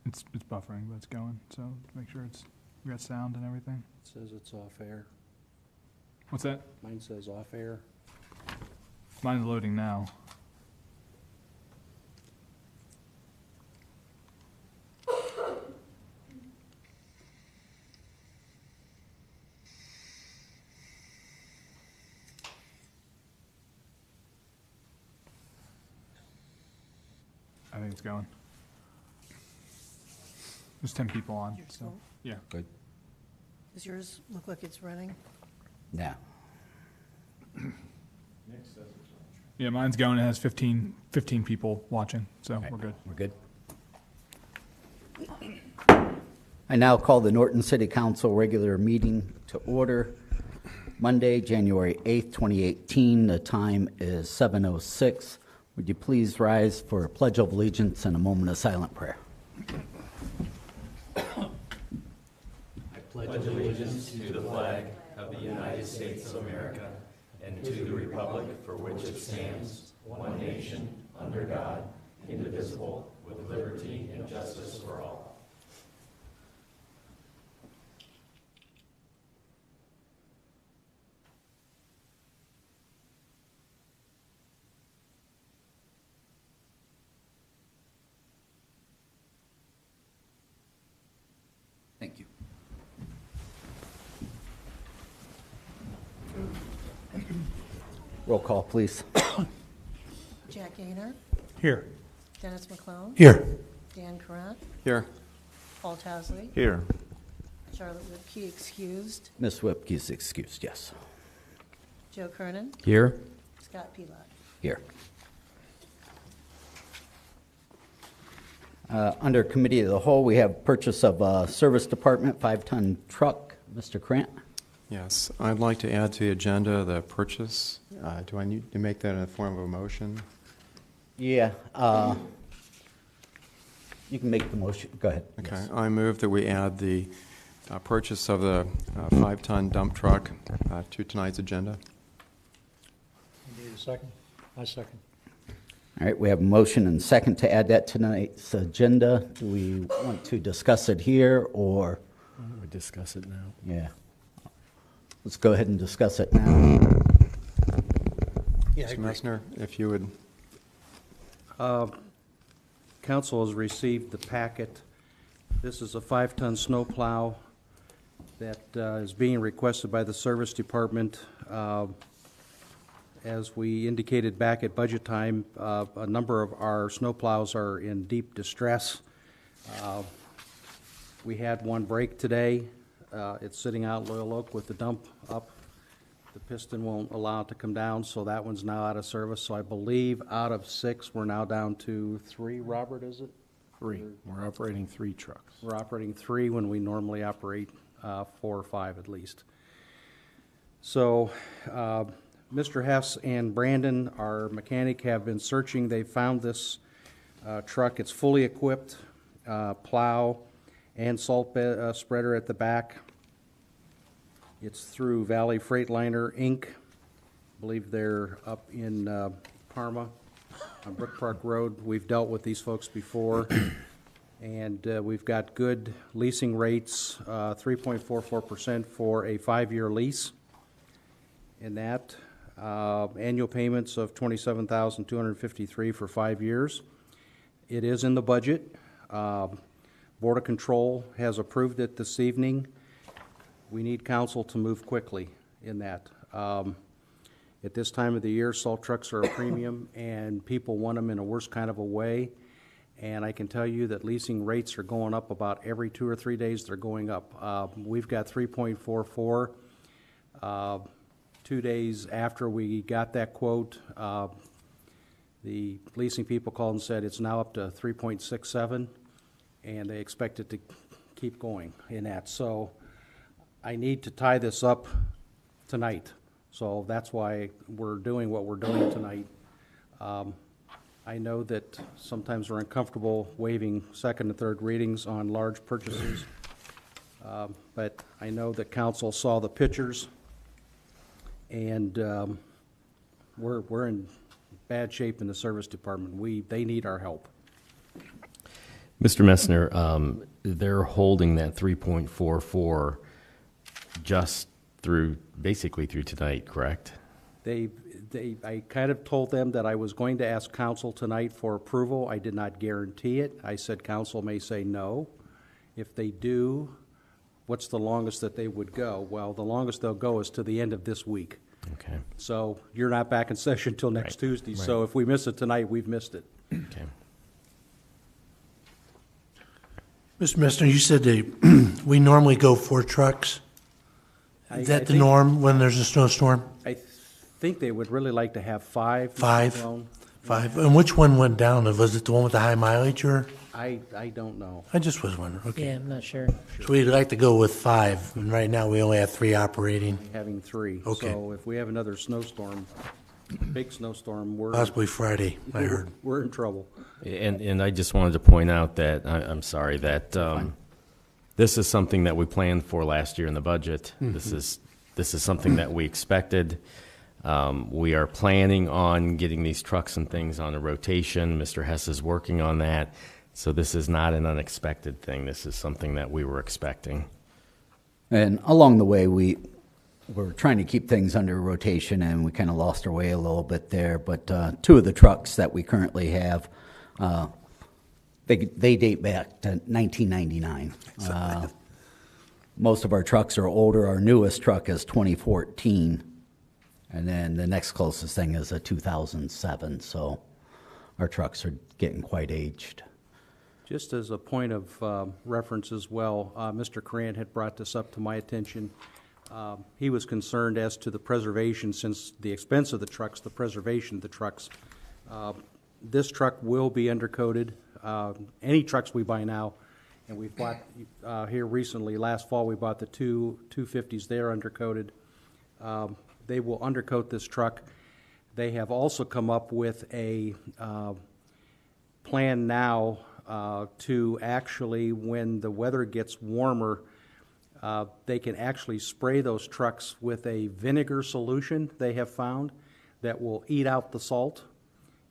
it's buffering, but it's going. So make sure we got sound and everything. It says it's off air. What's that? Mine says off air. Mine's loading now. I think it's going. There's 10 people on, Yours so, full? yeah. Good. Does yours look like it's running? Yeah. Yeah, mine's going. It has 15 people watching, so Okay. we're good. We're good. I now call the Norton City Council regular meeting to order. Monday, January 8th, 2018. The time is 7:06. Would you please rise for a pledge of allegiance and a moment of silent prayer? I pledge allegiance to the flag of the United States of America and to the republic for which it stands, one nation, under God, indivisible, with liberty and justice for all. Thank you. Roll call, please. Jack Gaynor, Here. Dennis McClone, Here. Dan Corrent, Here. Paul Tasley, Here. Charlotte Whipke excused, Ms. Whipke is excused, yes. Joe Kernan, Here. Scott Pelot. Here. Under Committee of the Whole, we have purchase of a Service Department 5-ton truck. Mr. Krant? Yes, I'd like to add to the agenda the purchase. Do I need to make that in the form of a motion? Yeah. You can make the motion. Go ahead. Okay, Yes. I move that we add the purchase of the 5-ton dump truck to tonight's agenda. Need a second? I second. All right, we have a motion and second to add that to tonight's agenda. Do we want to discuss it here or? Why don't we discuss it now? Yeah. Let's go ahead and discuss it now. Yeah, Mr. Messner, if you would. Council has received the packet. This is a 5-ton snowplow that is being requested by the Service Department. As we indicated back at budget time, a number of our snowplows are in deep distress. We had one break today. It's sitting out Loyal Oak with the dump up. The piston won't allow it to come down, so that one's now out of service. So I believe out of 6, we're now down to 3, Robert, is it? 3. We're operating 3 trucks. We're operating 3 when we normally operate 4 or 5 at least. So Mr. Hess and Brandon, our mechanic, have been searching. They found this truck. It's fully equipped, plow and salt spreader at the back. It's through Valley Freightliner, Inc. I believe they're up in Parma on Brook Park Road. We've dealt with these folks before, and we've got good leasing rates, 3.44% for a 5-year lease. In that, annual payments of $27,253 for 5 years. It is in the budget. Board of Control has approved it this evening. We need council to move quickly in that. At this time of the year, salt trucks are a premium, and people want them in a worse kind of a way. And I can tell you that leasing rates are going up about every 2 or 3 days. They're going up. We've got 3.44. 2 days after we got that quote, the leasing people called and said it's now up to 3.67, and they expect it to keep going in that. So I need to tie this up tonight. So that's why we're doing what we're doing tonight. I know that sometimes we're uncomfortable waiving second and third readings on large purchases, but I know that council saw the pictures, and we're in bad shape in the service department. They need our help. Mr. Messner, they're holding that 3.44 just basically through tonight, correct? I kind of told them that I was going to ask council tonight for approval. I did not guarantee it. I said council may say no. If they do, what's the longest that they would go? Well, the longest they'll go is to the end of this week. Okay. So you're not back in session till next Right. Tuesday. Right. So if we miss it tonight, we've missed it. Okay. Mr. Messner, you said we normally go 4 trucks. I Is that the think- norm when there's a snowstorm? I think they would really like to have 5. 5? Well, 5? And which one went down? Was it the one with the high mileage, or? I don't know. I just was wondering. Okay. Yeah, I'm not sure. So we'd like to go with 5, and right now we only have 3 operating, Having 3. Okay. So if we have another snowstorm, big snowstorm, possibly Friday, I heard. we're in trouble. And I just wanted to point out that, I'm sorry, that this is something that we planned for last year in the budget. This is something that we expected. We are planning on getting these trucks and things on a rotation. Mr. Hess is working on that. So this is not an unexpected thing. This is something that we were expecting. And along the way, we were trying to keep things under rotation, and we kind of lost our way a little bit there. But 2 of the trucks that we currently have, they date back to 1999. Most of our trucks are older. Our newest truck is 2014, and then the next closest thing is a 2007. So our trucks are getting quite aged. Just as a point of reference as well, Mr. Coran had brought this up to my attention. He was concerned as to the preservation, since the expense of the trucks, the preservation of the trucks. This truck will be undercoated. Any trucks we buy now, and we've bought here recently, last fall, we bought the 250s. They're undercoated. They will undercoat this truck. They have also come up with a plan now to actually, when the weather gets warmer, they can actually spray those trucks with a vinegar solution they have found that will eat out the salt,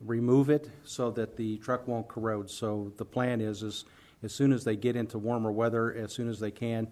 remove it so that the truck won't corrode. So the plan is as soon as they get into warmer weather, as soon as they can,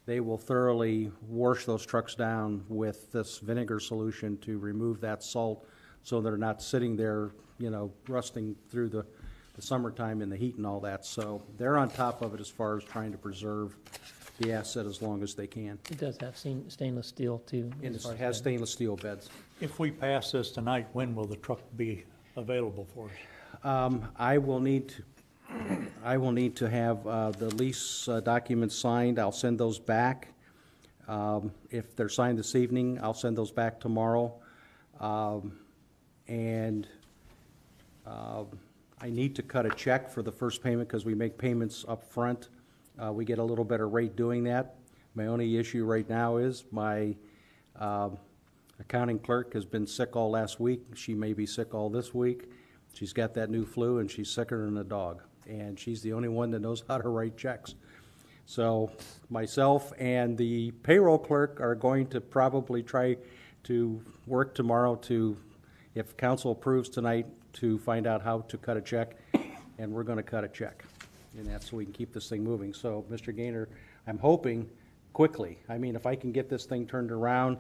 they will thoroughly wash those trucks down with this vinegar solution to remove that salt so they're not sitting there, rusting through the summertime in the heat and all that. So they're on top of it as far as trying to preserve the asset as long as they can. It does have stainless steel, too. And as it far as has that. stainless steel beds. If we pass this tonight, when will the truck be available for us? I will need to have the lease documents signed. I'll send those back. If they're signed this evening, I'll send those back tomorrow. And I need to cut a check for the first payment because we make payments up front. We get a little better rate doing that. My only issue right now is my accounting clerk has been sick all last week. She may be sick all this week. She's got that new flu, and she's sicker than a dog. And she's the only one that knows how to write checks. So myself and the payroll clerk are going to probably try to work tomorrow to, if council approves tonight, to find out how to cut a check, and we're going to cut a check. And that's so we can keep this thing moving. So, Mr. Gaynor, I'm hoping quickly. I mean, if I can get this thing turned around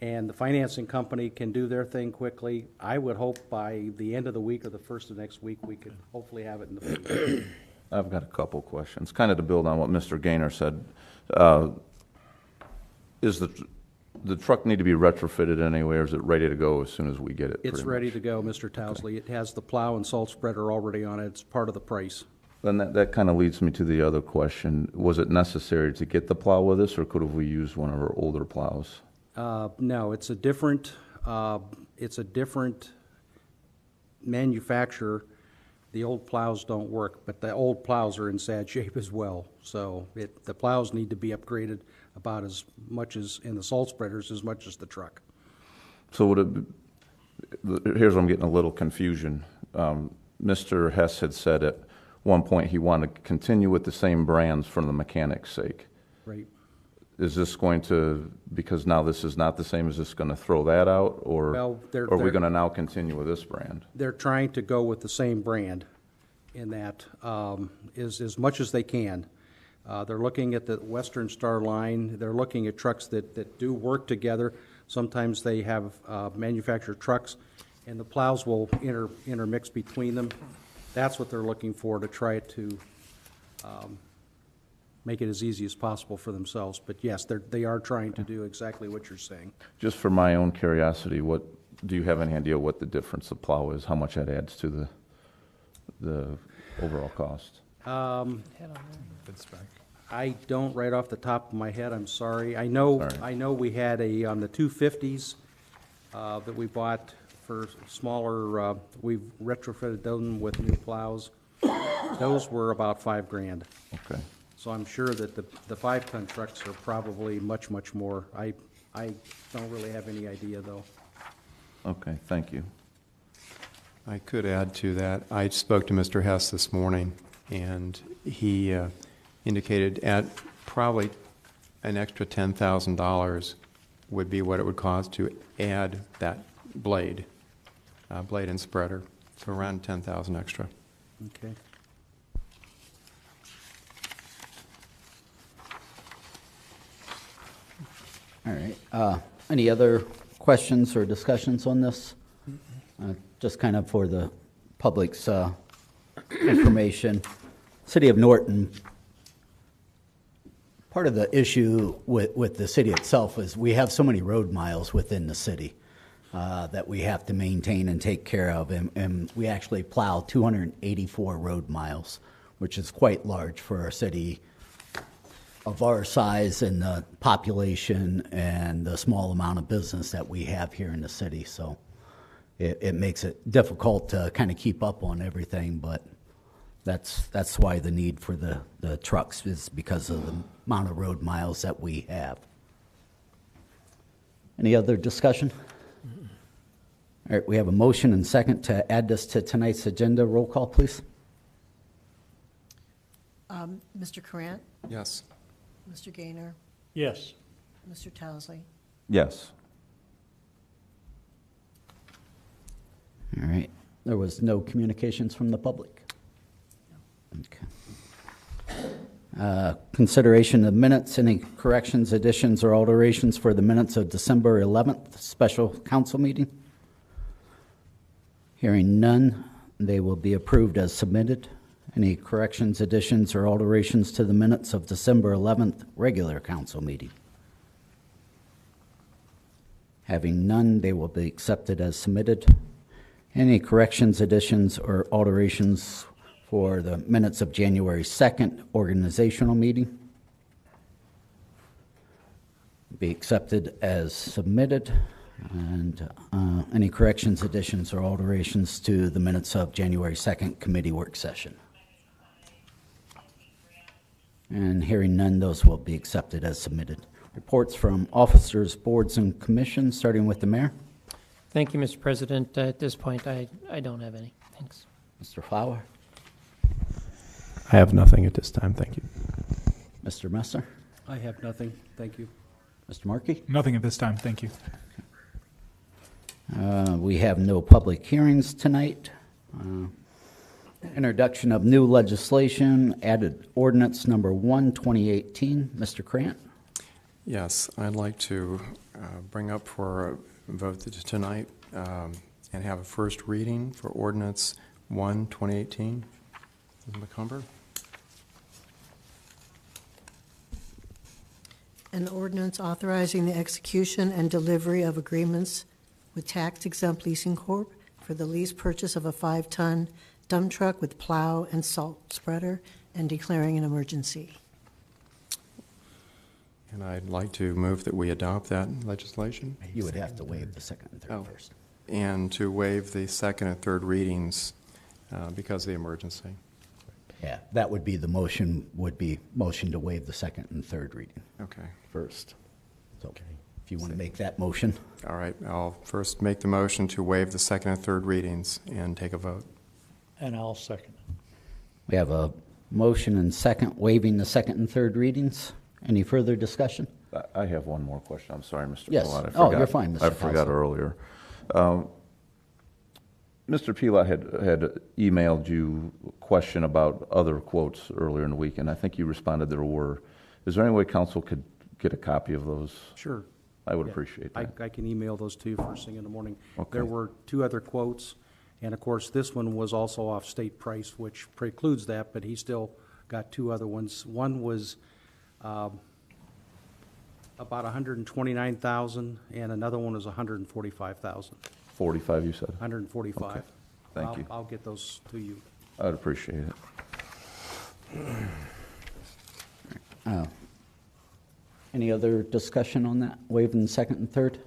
and the financing company can do their thing quickly, I would hope by the end of the week or the first of next week, we could hopefully have it in the field. I've got a couple questions, kind of to build on what Mr. Gaynor said. Is the truck need to be retrofitted anyway, or is it ready to go as soon as we get it? It's ready to go, Mr. Towsley. It has the plow and salt spreader already on it. It's part of the price. Then that kind of leads me to the other question. Was it necessary to get the plow with us, or could have we used one of our older plows? No, it's a different manufacturer. The old plows don't work, but the old plows are in sad shape as well. So the plows need to be upgraded about as much as, in the salt spreaders, as much as the truck. So would it, here's where I'm getting a little confusion. Mr. Hess had said at one point he wanted to continue with the same brands for the mechanic's sake. Right. Is this going to, because now this is not the same, is this going to throw that out, or Well, are we going to now continue with this brand? They're trying to go with the same brand. in that is as much as they can. They're looking at the Western Star Line. They're looking at trucks that do work together. Sometimes they have manufactured trucks, and the plows will intermix between them. That's what they're looking for, to try to make it as easy as possible for themselves. But yes, they are trying to do exactly what you're saying. Just for my own curiosity, do you have any idea what the difference of plow is? How much that adds to the overall cost? Good spec. I don't right off the top of my head, I'm sorry. I know we had on the 250s that we bought for smaller, we've retrofitted them with new plows. Those were about $5,000. Okay. So I'm sure that the 5-ton trucks are probably much, much more. I don't really have any idea, though. Okay, thank you. I could add to that. I spoke to Mr. Hess this morning, and he indicated at probably an extra $10,000 would be what it would cost to add that blade and spreader. So around $10,000 extra. Okay. All right. Any other questions or discussions on this? Just kind of for the public's information. City of Norton, part of the issue with the city itself is we have so many road miles within the city that we have to maintain and take care of. And we actually plow 284 road miles, which is quite large for a city of our size and the population and the small amount of business that we have here in the city. So it makes it difficult to kind of keep up on everything, but that's why the need for the trucks is because of the amount of road miles that we have. Any other discussion? All right, we have a motion and second to add this to tonight's agenda. Roll call, please. Mr. Courant, Yes. Mr. Gaynor, Yes. Mr. Towesley. Yes. All right. There was no communications from the public? Okay. Consideration of minutes, any corrections, additions, or alterations for the minutes of December 11th special council meeting? Hearing none, they will be approved as submitted. Any corrections, additions, or alterations to the minutes of December 11th regular council meeting? Having none, they will be accepted as submitted. Any corrections, additions, or alterations for the minutes of January 2nd organizational meeting? Be accepted as submitted. And any corrections, additions, or alterations to the minutes of January 2nd committee work session? And hearing none, those will be accepted as submitted. Reports from officers, boards, and commissions, starting with the mayor. Thank you, Mr. President. At this point, I don't have any. Thanks. Mr. Flower, I have nothing at this time. Thank you. Mr. Messer, I have nothing. Thank you. Mr. Markey. Nothing at this time, thank you. We have no public hearings tonight. Introduction of new legislation, added ordinance number 1, 2018. Mr. Krant. Yes, I'd like to bring up for a vote tonight and have a first reading for ordinance 1, 2018. Ms. McCumber? An ordinance authorizing the execution and delivery of agreements with tax-exempt leasing corp for the lease purchase of a 5-ton dump truck with plow and salt spreader and declaring an emergency. And I'd like to move that we adopt that legislation. You would have to waive the second and third first. And to waive the second and third readings because of the emergency. Yeah, that would be the motion, would be motion to waive the second and third reading Okay. first. So if you want to make that motion. All right. I'll first make the motion to waive the second and third readings and take a vote. And I'll second it. We have a motion and second waiving the second and third readings. Any further discussion? I have one more question. I'm sorry, Mr. Yes. Palat. I Oh, forgot- you're fine, Mr. I forgot Counselor. earlier. Mr. Pilot had emailed you a question about other quotes earlier in the week, and I think you responded there were. Is there any way council could get a copy of those? Sure. I would appreciate that. I can email those to you first thing in the morning. Okay. There were 2 other quotes, and of course, this one was also off state price, which precludes that, but he still got 2 other ones. One was about $129,000, and another one was $145,000. 45, you said? 145. Okay. Thank you. I'll get those to you. I would appreciate it. Any other discussion on that, waiving second and third?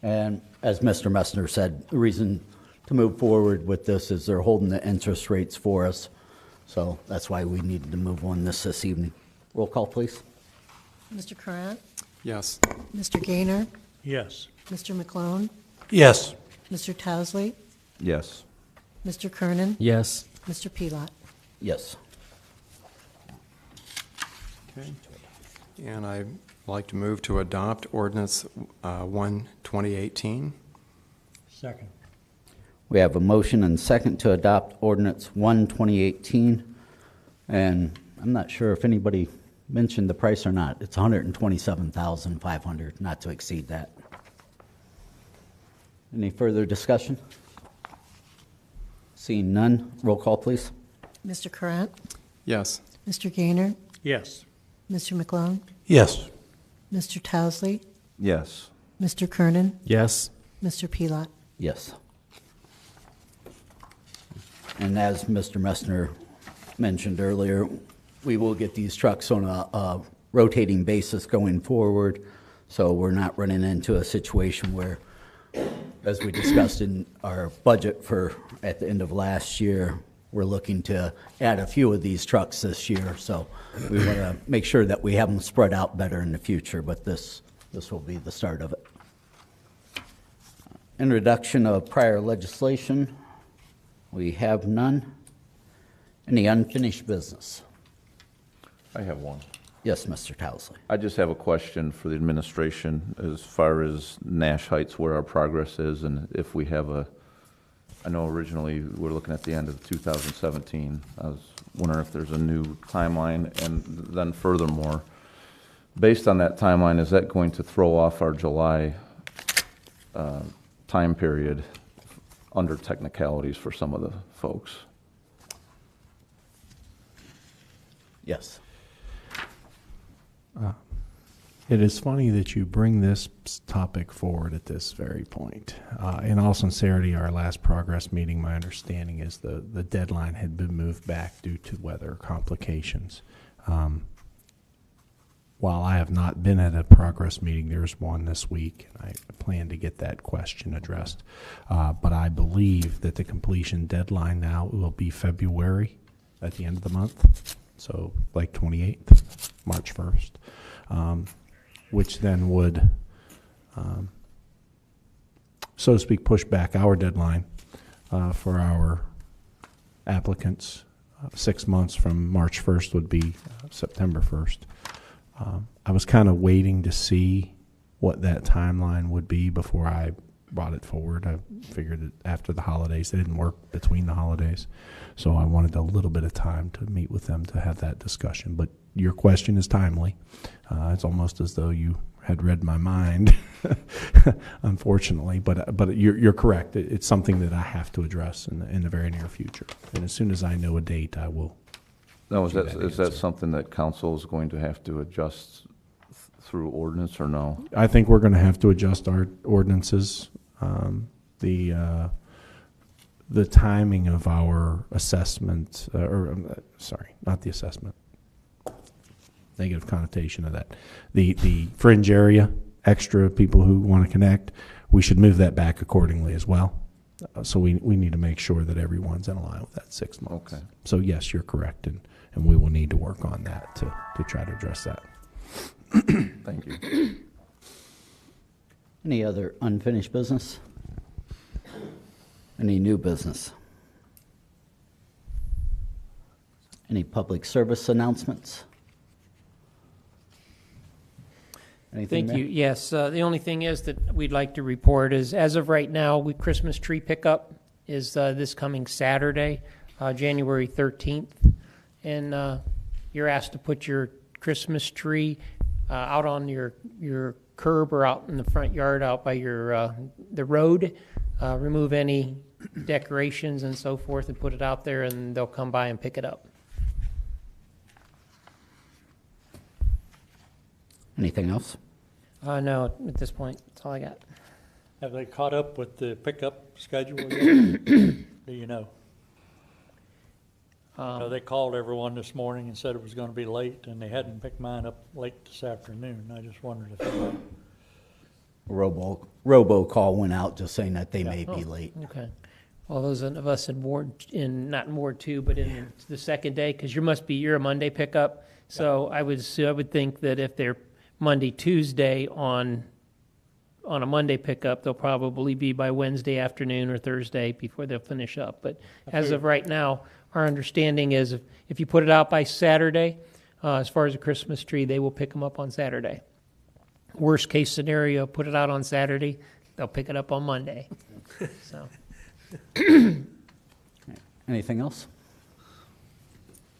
And as Mr. Messner said, the reason to move forward with this is they're holding the interest rates for us. So that's why we needed to move on this evening. Roll call, please. Mr. Curran, Yes. Mr. Gaynor, Yes. Mr. McClone, Yes. Mr. Towesley, Yes. Mr. Kernan, Yes. Mr. Pelot. Yes. Okay. And I'd like to move to adopt ordinance 1/2018. Second. We have a motion and second to adopt ordinance 1/2018. And I'm not sure if anybody mentioned the price or not. It's $127,500, not to exceed that. Any further discussion? Seeing none, roll call, please. Mr. Curran, Yes. Mr. Gaynor, Yes. Mr. McClone, Yes. Mr. Towesley, Yes. Mr. Kernan, Yes. Mr. Pelot. Yes. And as Mr. Messner mentioned earlier, we will get these trucks on a rotating basis going forward, so we're not running into a situation where, as we discussed in our budget for at the end of last year, we're looking to add a few of these trucks this year. So we want to make sure that we have them spread out better in the future, but this will be the start of it. Introduction of prior legislation. We have none. Any unfinished business? I have one. Yes, Mr. Towesley. I just have a question for the administration as far as Nash Heights, where our progress is, and if we have I know originally we were looking at the end of 2017. I was wondering if there's a new timeline, and then furthermore, based on that timeline, is that going to throw off our July time period under technicalities for some of the folks? Yes. It is funny that you bring this topic forward at this very point. In all sincerity, our last progress meeting, my understanding is the deadline had been moved back due to weather complications. While I have not been at a progress meeting, there's one this week, and I plan to get that question addressed. But I believe that the completion deadline now will be February at the end of the month, so like 28th, March 1st. Which then would, so to speak, push back our deadline for our applicants. 6 months from March 1st would be September 1st. I was kind of waiting to see what that timeline would be before I brought it forward. I figured that after the holidays, they didn't work between the holidays, so I wanted a little bit of time to meet with them to have that discussion. But your question is timely. It's almost as though you had read my mind, unfortunately. But you're correct. It's something that I have to address in the very near future. And as soon as I know a date, I will. Now, is do that something that council is going to have to adjust through ordinance or no? I think we're going to have to adjust our ordinances. The timing of our assessment, sorry, not the assessment. Negative connotation of that. The fringe area, extra people who want to connect, we should move that back accordingly as well. So we need to make sure that everyone's in line with that 6 months. Okay. So yes, you're correct, and we will need to work on that to try to address that. Thank you. Any other unfinished business? Any new business? Any public service announcements? Anything, Thank you. Mayor? Yes, the only thing is that we'd like to report is, as of right now, Christmas tree pickup is this coming Saturday, January 13th. And you're asked to put your Christmas tree out on your curb or out in the front yard, out by your the road. Remove any decorations and so forth and put it out there, and they'll come by and pick it up. Anything else? No, at this point, that's all I got. Have they caught up with the pickup schedule yet? Do you know? No, they called everyone this morning and said it was going to be late, and they hadn't picked mine up late this afternoon. I just wondered if they Robocall went out just saying that they may be late. Okay. Well, those of us in not in Ward 2, but in the second day, because you're a Monday pickup. So I would think that if they're Monday, Tuesday on a Monday pickup, they'll probably be by Wednesday afternoon or Thursday before they'll finish up. But as of right now, our understanding is if you put it out by Saturday, as far as a Christmas tree, they will pick them up on Saturday. Worst case scenario, put it out on Saturday, they'll pick it up on Monday. So. Anything else?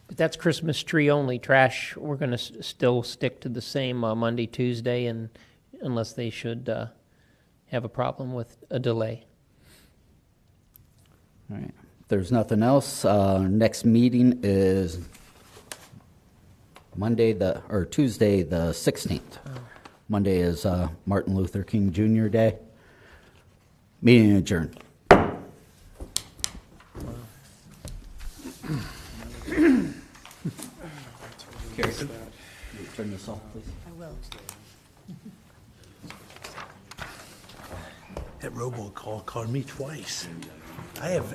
But that's Christmas tree only. Trash, we're going to still stick to the same Monday, Tuesday, and unless they should have a problem with a delay. All right. If there's nothing else, next meeting is Tuesday the 16th. Monday is Martin Luther King Jr. Day. Meeting adjourned. Carrie, turn this off, please. I will. That robocall called me twice. I have